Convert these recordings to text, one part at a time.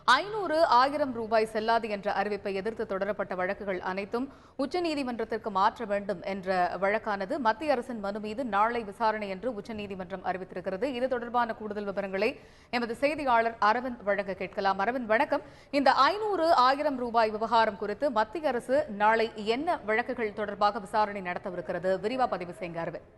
ரூபாய் செல்லாது என்ற அறிவிப்பை எதிர்த்து தொடரப்பட்ட வழக்குகள் அனைத்தும் உச்சநீதிமன்றத்திற்கு மாற்ற வேண்டும் என்ற வழக்கானது மத்திய அரசின் மனு மீது நாளை விசாரணை என்று உச்சநீதிமன்றம் அறிவித்திருக்கிறது. இது தொடர்பான கூடுதல் விவரங்களை எமது செய்தியாளர் அரவிந்த் வழங்க கேட்கலாம். அரவிந்த், வணக்கம். இந்த 1000 ரூபாய் விவகாரம் குறித்து மத்திய அரசு நாளை என்ன வழக்குகள் தொடர்பாக விசாரணை நடத்தவிருக்கிறது? விரிவா பதிவு செய்யுங்க அரவிந்த்.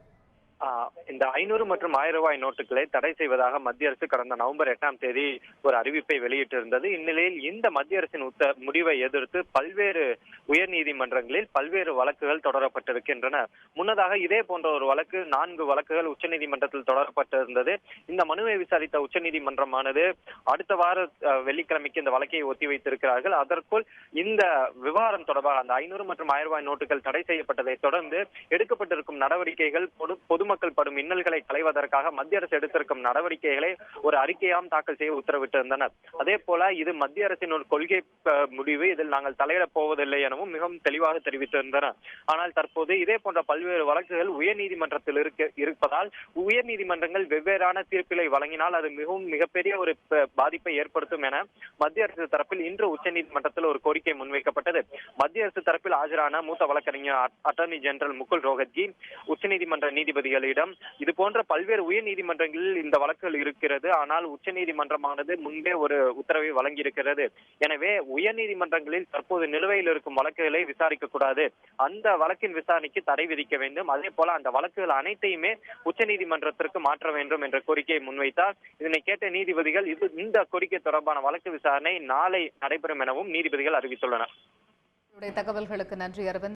இந்த 500 மற்றும் 1000 ரூபாய் நோட்டுகளை தடை செய்வதாக மத்திய அரசு கடந்த நவம்பர் 8ஆம் தேதி ஒரு அறிவிப்பை வெளியிட்டிருந்தது. இந்நிலையில் இந்த மத்திய அரசின் முடிவை எதிர்த்து பல்வேறு உயர்நீதிமன்றங்களில் பல்வேறு வழக்குகள் தொடரப்பட்டிருக்கின்றன. முன்னதாக இதே போன்ற ஒரு வழக்கு 4 வழக்குகள் உச்சநீதிமன்றத்தில் தொடரப்பட்டிருந்தது. இந்த மனுவை விசாரித்த உச்சநீதிமன்றமானது அடுத்த வார வெள்ளிக்கிழமைக்கு இந்த வழக்கை ஒத்திவைத்திருக்கிறார்கள். அதற்குள் இந்த விவகாரம் தொடர்பாக அந்த 500 மற்றும் 1000 ரூபாய் நோட்டுகள் தடை செய்யப்பட்டதை தொடர்ந்து எடுக்கப்பட்டிருக்கும் நடவடிக்கைகள் பொதுமக்கள் படும் இன்னல்களை களைவதற்காக மத்திய அரசு எடுத்திருக்கும் நடவடிக்கைகளை ஒரு அறிக்கையாம் தாக்கல் செய்ய உத்தரவிட்டிருந்தனர். அதே போல இது மத்திய அரசின் ஒரு கொள்கை முடிவு, இதில் நாங்கள் தலையிடப் போவதில்லை எனவும் மிகவும் தெளிவாக தெரிவித்திருந்தனர். ஆனால் தற்போது இதே போன்ற பல்வேறு வழக்குகள் உயர்நீதிமன்றத்தில் இருப்பதால் உயர்நீதிமன்றங்கள் வெவ்வேறான தீர்ப்பிலை வழங்கினால் அது மிகப்பெரிய ஒரு பாதிப்பை ஏற்படுத்தும் என மத்திய அரசு தரப்பில் இன்று உச்சநீதிமன்றத்தில் ஒரு கோரிக்கை முன்வைக்கப்பட்டது. மத்திய அரசு தரப்பில் ஆஜரான மூத்த வழக்கறிஞர் அட்டர்னி ஜெனரல் முகுல் ரோஹத்கி உச்சநீதிமன்ற நீதிபதிகளிடம் இது போன்ற பல்வேறு உயர் நீதிமன்றங்களில் இந்த வழக்குகள் இருக்கிறது, ஆனால் உச்சநீதிமன்றமானது முன்பே ஒரு உத்தரவை வழங்கியிருக்கிறது. எனவே உயர்நீதிமன்றங்களில் தற்போது நிலுவையில் இருக்கும் வழக்குகளை விசாரிக்க கூடாது, அந்த வழக்கின் விசாரணைக்கு தடை விதிக்க வேண்டும். அதே போல அந்த வழக்குகள் அனைத்தையுமே உச்சநீதிமன்றத்திற்கு மாற்ற வேண்டும் என்ற கோரிக்கையை முன்வைத்தார். இதனை கேட்ட நீதிபதிகள் இந்த கோரிக்கை தொடர்பான வழக்கு விசாரணை நாளை நடைபெறும் எனவும் நீதிபதிகள் அறிவித்துள்ளனர். தகவல்களுக்கு நன்றி அரவிந்த்.